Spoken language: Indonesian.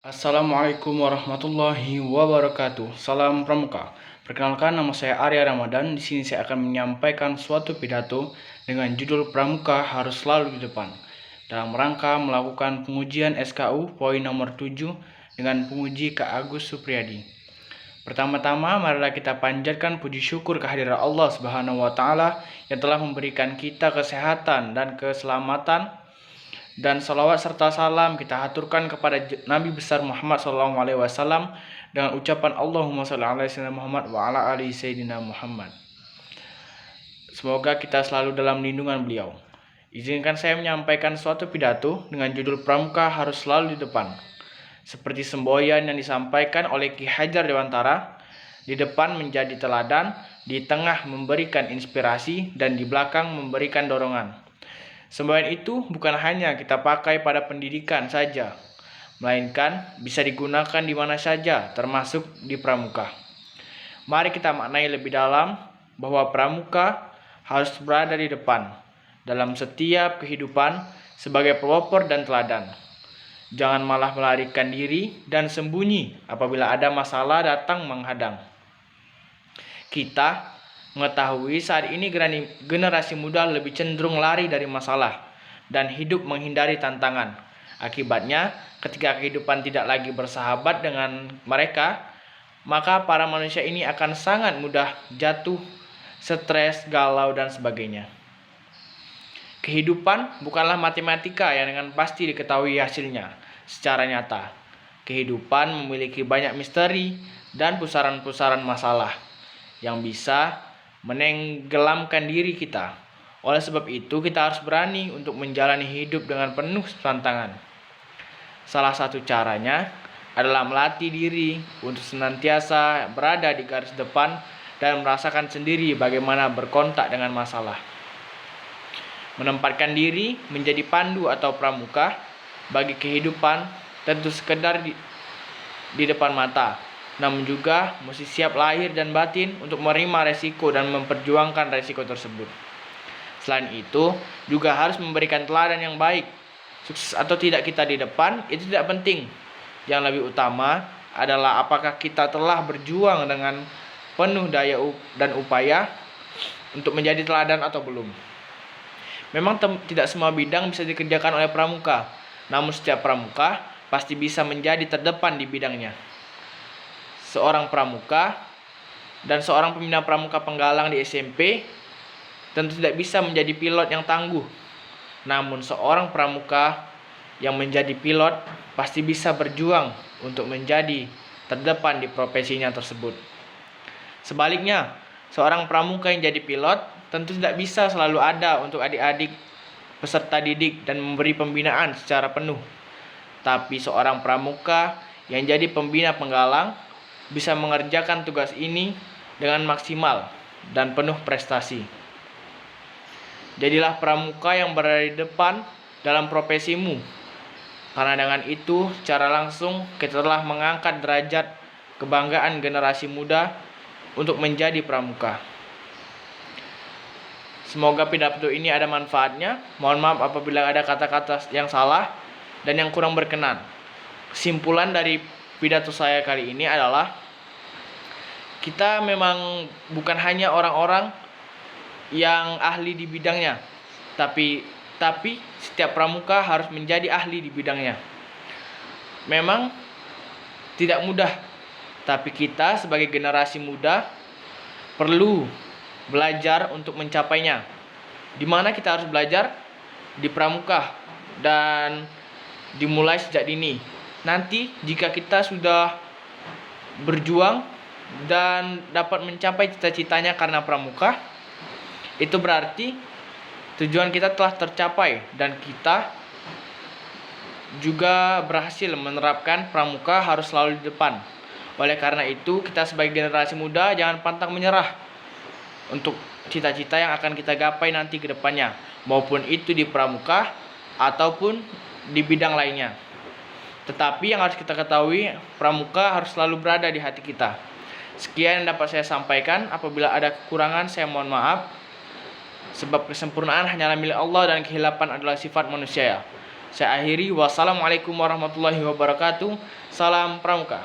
Assalamualaikum warahmatullahi wabarakatuh. Salam Pramuka. Perkenalkan, nama saya Arya Ramadan. Di sini saya akan menyampaikan suatu pidato dengan judul Pramuka harus selalu di depan, dalam rangka melakukan pengujian SKU poin nomor 7 dengan penguji Kak Agus Supriyadi. Pertama-tama, marilah kita panjatkan puji syukur kehadirat Allah Subhanahu wa taala yang telah memberikan kita kesehatan dan keselamatan, dan salawat serta salam kita haturkan kepada Nabi besar Muhammad SAW dengan ucapan Allahumma sholli ala sayyidina Muhammad wa ala ali sayyidina Muhammad. Semoga kita selalu dalam lindungan beliau. Izinkan saya menyampaikan suatu pidato dengan judul Pramuka harus selalu di depan. Seperti semboyan yang disampaikan oleh Ki Hajar Dewantara, di depan menjadi teladan, di tengah memberikan inspirasi, dan di belakang memberikan dorongan. Semboyan itu bukan hanya kita pakai pada pendidikan saja, melainkan bisa digunakan di mana saja, termasuk di pramuka. Mari kita maknai lebih dalam bahwa pramuka harus berada di depan dalam setiap kehidupan sebagai pelopor dan teladan. Jangan malah melarikan diri dan sembunyi apabila ada masalah datang menghadang. Kita mengetahui saat ini generasi muda lebih cenderung lari dari masalah dan hidup menghindari tantangan. Akibatnya, ketika kehidupan tidak lagi bersahabat dengan mereka, maka para manusia ini akan sangat mudah jatuh, stres, galau, dan sebagainya. Kehidupan bukanlah matematika yang dengan pasti diketahui hasilnya secara nyata. Kehidupan memiliki banyak misteri dan pusaran-pusaran masalah yang bisa menenggelamkan diri kita. Oleh sebab itu, kita harus berani untuk menjalani hidup dengan penuh tantangan. Salah satu caranya adalah melatih diri untuk senantiasa berada di garis depan dan merasakan sendiri bagaimana berkontak dengan masalah. Menempatkan diri menjadi pandu atau pramuka bagi kehidupan tentu sekedar di depan mata, namun juga mesti siap lahir dan batin untuk menerima resiko dan memperjuangkan resiko tersebut. Selain itu, juga harus memberikan teladan yang baik. Sukses atau tidak kita di depan itu tidak penting. Yang lebih utama adalah apakah kita telah berjuang dengan penuh daya dan upaya untuk menjadi teladan atau belum. Memang tidak semua bidang bisa dikerjakan oleh pramuka, namun setiap pramuka pasti bisa menjadi terdepan di bidangnya. Seorang pramuka dan seorang pembina pramuka penggalang di SMP tentu tidak bisa menjadi pilot yang tangguh. Namun seorang pramuka yang menjadi pilot pasti bisa berjuang untuk menjadi terdepan di profesinya tersebut. Sebaliknya, seorang pramuka yang jadi pilot tentu tidak bisa selalu ada untuk adik-adik peserta didik dan memberi pembinaan secara penuh. Tapi seorang pramuka yang jadi pembina penggalang bisa mengerjakan tugas ini dengan maksimal dan penuh prestasi. Jadilah pramuka yang berada di depan dalam profesimu, karena dengan itu secara langsung kita telah mengangkat derajat kebanggaan generasi muda untuk menjadi pramuka. Semoga pidato ini ada manfaatnya. Mohon maaf apabila ada kata-kata yang salah dan yang kurang berkenan. Kesimpulan dari pidato saya kali ini adalah kita memang bukan hanya orang-orang yang ahli di bidangnya, tapi setiap pramuka harus menjadi ahli di bidangnya. Memang tidak mudah, tapi kita sebagai generasi muda perlu belajar untuk mencapainya. Di mana kita harus belajar? Di pramuka, dan dimulai sejak dini. Nanti jika kita sudah berjuang dan dapat mencapai cita-citanya karena pramuka, itu berarti tujuan kita telah tercapai dan kita juga berhasil menerapkan pramuka harus selalu di depan. Oleh karena itu, kita sebagai generasi muda jangan pantang menyerah untuk cita-cita yang akan kita gapai nanti ke depannya, maupun itu di pramuka ataupun di bidang lainnya. Tetapi yang harus kita ketahui, pramuka harus selalu berada di hati kita. Sekian yang dapat saya sampaikan. Apabila ada kekurangan, saya mohon maaf. Sebab kesempurnaan hanyalah milik Allah dan kehilapan adalah sifat manusia. Saya akhiri, wassalamualaikum warahmatullahi wabarakatuh. Salam Pramuka.